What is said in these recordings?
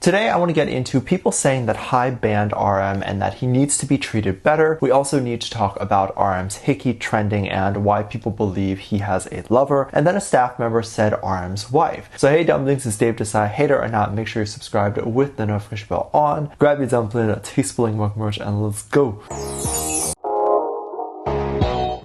Today I want to get into people saying that HYBE banned RM and that he needs to be treated better. We also need to talk about RM's Hickey trending and why people believe he has a lover. And then a staff member said RM's wife. So hey Dumplings, it's Dave decide hater or not, make sure you're subscribed with the notification bell on. Grab your dumpling, teaspoon merch, and let's go.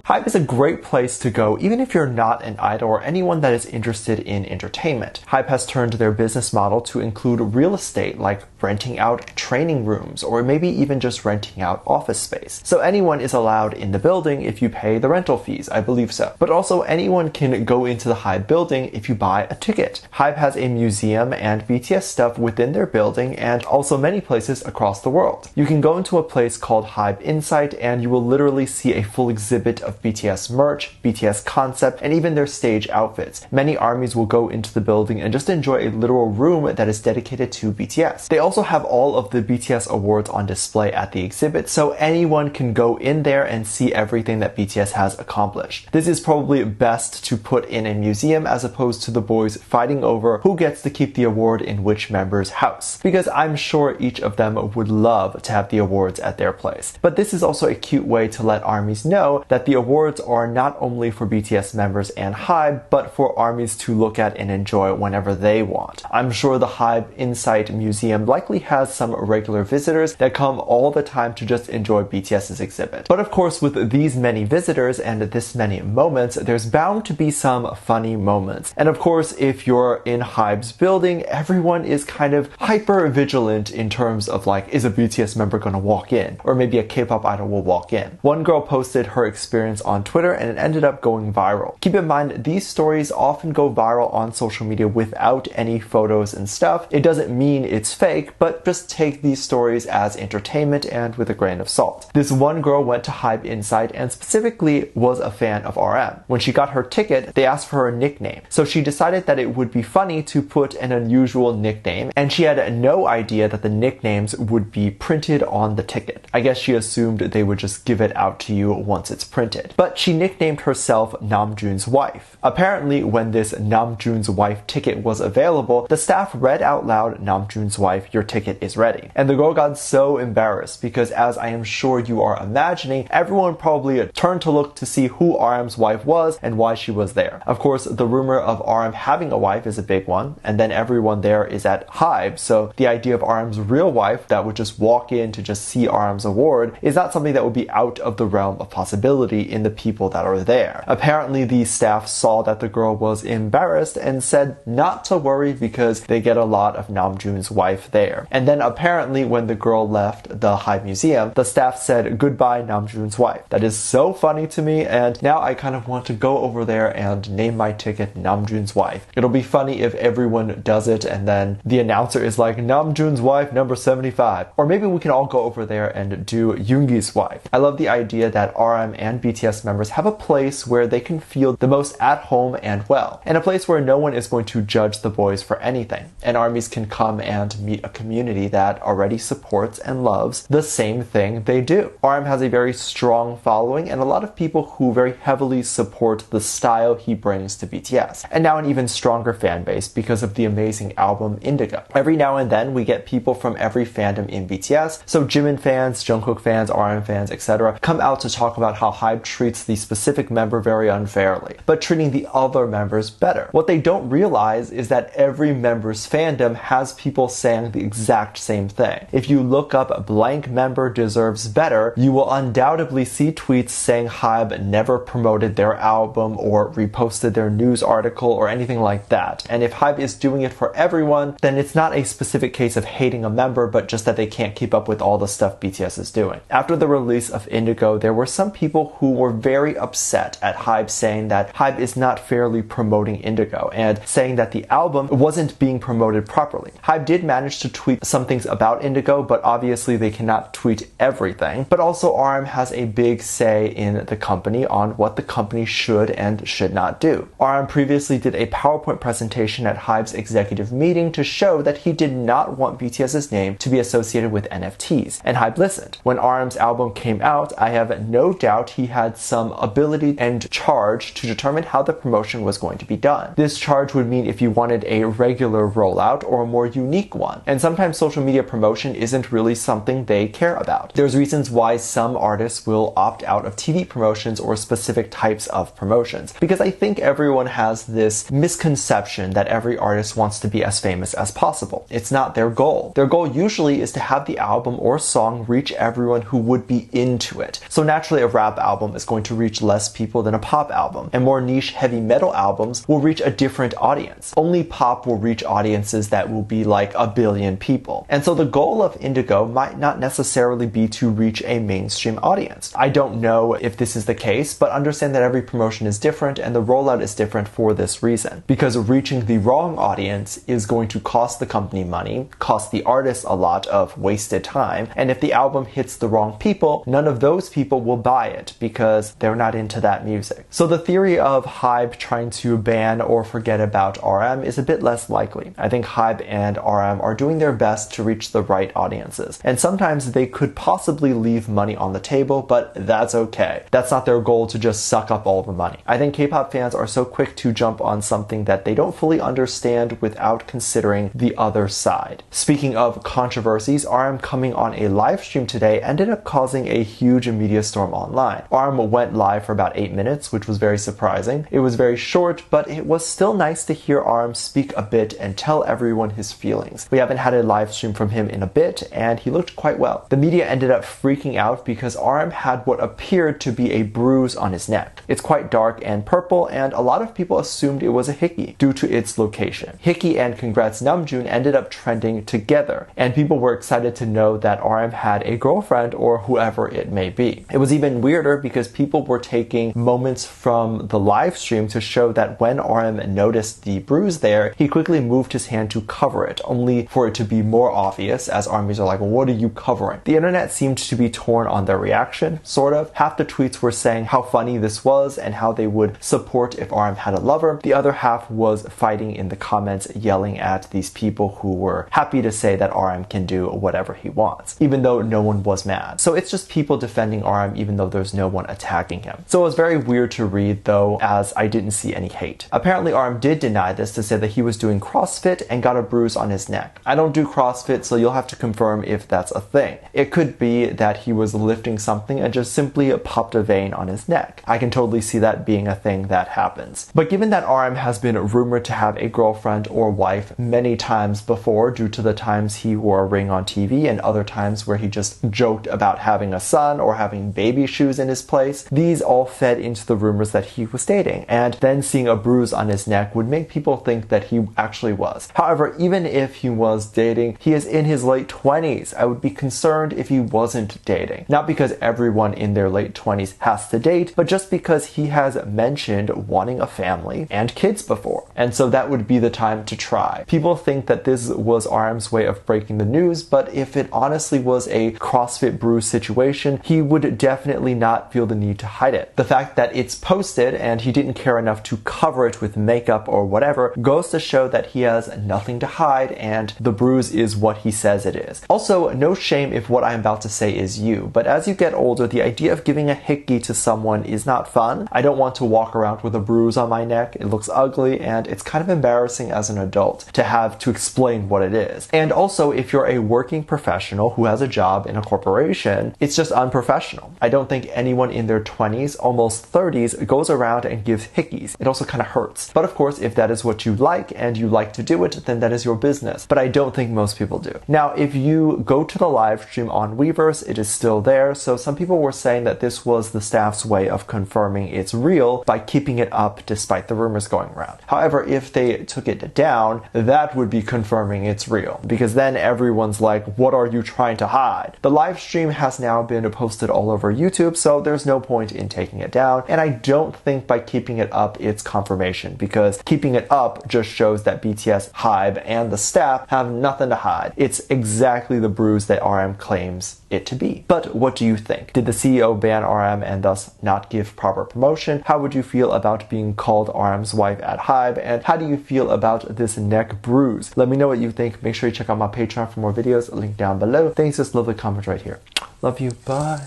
HYBE is a great place to go even if you're not an idol or anyone that is interested in entertainment. HYBE has turned their business model to include real estate like renting out training rooms or maybe even just renting out office space. So anyone is allowed in the building if you pay the rental fees, I believe so. But also anyone can go into the HYBE building if you buy a ticket. HYBE has a museum and BTS stuff within their building and also many places across the world. You can go into a place called HYBE Insight and you will literally see a full exhibit of BTS merch, BTS concept, and even their stage outfits. Many armies will go into the building and just enjoy a literal room that is dedicated to BTS. They also have all of the BTS awards on display at the exhibit, so anyone can go in there and see everything that BTS has accomplished. This is probably best to put in a museum as opposed to the boys fighting over who gets to keep the award in which member's house, because I'm sure each of them would love to have the awards at their place. But this is also a cute way to let armies know that the awards are not only for BTS members and HYBE, but for armies to look at and enjoy whenever they want. I'm sure the HYBE Insight Museum likely has some regular visitors that come all the time to just enjoy BTS's exhibit. But of course, with these many visitors and this many moments, there's bound to be some funny moments. And of course, if you're in HYBE's building, everyone is kind of hyper vigilant in terms of like, is a BTS member gonna walk in? Or maybe a K-pop idol will walk in. One girl posted her experience on Twitter and it ended up going viral. Keep in mind, these stories often go viral on social media without any photos and stuff. It doesn't mean it's fake, but just take these stories as entertainment and with a grain of salt. This one girl went to HYBE Insight and specifically was a fan of RM. When she got her ticket, they asked for her nickname. So she decided that it would be funny to put an unusual nickname, and she had no idea that the nicknames would be printed on the ticket. I guess she assumed they would just give it out to you once it's printed. But she nicknamed herself Namjoon's wife. Apparently, when this Namjoon's wife ticket was available, the staff read out loud, "Namjoon's wife, your ticket is ready." And the girl got so embarrassed because, as I am sure you are imagining, everyone probably turned to look to see who RM's wife was and why she was there. Of course, the rumor of RM having a wife is a big one, and then everyone there is at HYBE, so the idea of RM's real wife that would just walk in to just see RM's award is not something that would be out of the realm of possibility in the people that are there. Apparently, the staff saw that the girl was embarrassed and said not to worry because they get a lot of Namjoon's wife there. And then apparently when the girl left the HYBE museum, the staff said goodbye Namjoon's wife. That is so funny to me, and now I kind of want to go over there and name my ticket Namjoon's wife. It'll be funny if everyone does it and then the announcer is like Namjoon's wife number 75. Or maybe we can all go over there and do Yoongi's wife. I love the idea that RM and BTS members have a place where they can feel the most at home and well, and a place where no one is going to judge the boys for anything, and armies can come and meet a community that already supports and loves the same thing they do. RM has a very strong following and a lot of people who very heavily support the style he brings to BTS, and now an even stronger fan base because of the amazing album Indigo. Every now and then we get people from every fandom in BTS, so Jimin fans, Jungkook fans, RM fans, etc. come out to talk about how HYBE treats the specific member very unfairly, but treating the other members better. What they don't realize is that every member's fandom has people saying the exact same thing. If you look up blank member deserves better, you will undoubtedly see tweets saying HYBE never promoted their album or reposted their news article or anything like that. And if HYBE is doing it for everyone, then it's not a specific case of hating a member, but just that they can't keep up with all the stuff BTS is doing. After the release of Indigo, there were some people who were very upset at HYBE saying that HYBE is not fairly promoting Indigo and saying that the album wasn't being promoted properly. HYBE did manage to tweet some things about Indigo, but obviously they cannot tweet everything. But also RM has a big say in the company on what the company should and should not do. RM previously did a PowerPoint presentation at HYBE's executive meeting to show that he did not want BTS's name to be associated with NFTs, and HYBE listened. When RM's album came out, I have no doubt he had had some ability and charge to determine how the promotion was going to be done. This charge would mean if you wanted a regular rollout or a more unique one. And sometimes social media promotion isn't really something they care about. There's reasons why some artists will opt out of TV promotions or specific types of promotions, because I think everyone has this misconception that every artist wants to be as famous as possible. It's not their goal. Their goal usually is to have the album or song reach everyone who would be into it. So naturally a rap album is going to reach less people than a pop album, and more niche heavy metal albums will reach a different audience. Only pop will reach audiences that will be like 1 billion people. And so the goal of Indigo might not necessarily be to reach a mainstream audience. I don't know if this is the case, but understand that every promotion is different and the rollout is different for this reason. Because reaching the wrong audience is going to cost the company money, cost the artist a lot of wasted time, and if the album hits the wrong people, none of those people will buy it because they're not into that music. So the theory of HYBE trying to ban or forget about RM is a bit less likely. I think HYBE and RM are doing their best to reach the right audiences, and sometimes they could possibly leave money on the table, but that's okay. That's not their goal to just suck up all the money. I think K-pop fans are so quick to jump on something that they don't fully understand without considering the other side. Speaking of controversies, RM coming on a live stream today ended up causing a huge media storm online. RM went live for about 8 minutes, which was very surprising. It was very short, but it was still nice to hear RM speak a bit and tell everyone his feelings. We haven't had a live stream from him in a bit, and he looked quite well. The media ended up freaking out because RM had what appeared to be a bruise on his neck. It's quite dark and purple, and a lot of people assumed it was a hickey due to its location. Hickey and Congrats Namjoon ended up trending together, and people were excited to know that RM had a girlfriend or whoever it may be. It was even weirder because people were taking moments from the live stream to show that when RM noticed the bruise there, he quickly moved his hand to cover it, only for it to be more obvious as armies are like, what are you covering? The internet seemed to be torn on their reaction, sort of. Half the tweets were saying how funny this was and how they would support if RM had a lover. The other half was fighting in the comments, yelling at these people who were happy to say that RM can do whatever he wants, even though no one was mad. So it's just people defending RM even though there's no one attacking him. So it was very weird to read though, as I didn't see any hate. Apparently RM did deny this to say that he was doing CrossFit and got a bruise on his neck. I don't do CrossFit, so you'll have to confirm if that's a thing. It could be that he was lifting something and just simply popped a vein on his neck. I can totally see that being a thing that happens. But given that RM has been rumored to have a girlfriend or wife many times before due to the times he wore a ring on TV and other times where he just joked about having a son or having baby shoes in his place, these all fed into the rumors that he was dating, and then seeing a bruise on his neck would make people think that he actually was. However, even if he was dating, he is in his late 20s. I would be concerned if he wasn't dating. Not because everyone in their late 20s has to date, but just because he has mentioned wanting a family and kids before. And so that would be the time to try. People think that this was RM's way of breaking the news, but if it honestly was a CrossFit bruise situation, he would definitely not feel the need to hide it. The fact that it's posted and he didn't care enough to cover it with makeup or whatever goes to show that he has nothing to hide and the bruise is what he says it is. Also, no shame if what I'm about to say is you, but as you get older, the idea of giving a hickey to someone is not fun. I don't want to walk around with a bruise on my neck. It looks ugly and it's kind of embarrassing as an adult to have to explain what it is. And also, if you're a working professional who has a job in a corporation, it's just unprofessional. I don't think anyone in their 20s, almost 30s, goes around and gives hickeys. It also kind of hurts. But of course, if that is what you like and you like to do it, then that is your business. But I don't think most people do. Now, if you go to the live stream on Weverse, it is still there. So some people were saying that this was the staff's way of confirming it's real by keeping it up despite the rumors going around. However, if they took it down, that would be confirming it's real, because then everyone's like, what are you trying to hide? The live stream has now been posted all over YouTube, so there's no point in taking it down. And I don't think by keeping it up, it's confirmation, because keeping it up just shows that BTS, HYBE, and the staff have nothing to hide. It's exactly the bruise that RM claims it to be. But what do you think? Did the CEO ban RM and thus not give proper promotion? How would you feel about being called RM's wife at HYBE? And how do you feel about this neck bruise? Let me know what you think. Make sure you check out my Patreon for more videos. Link down below. Thanks, just leave a comment right here. Love you. Bye.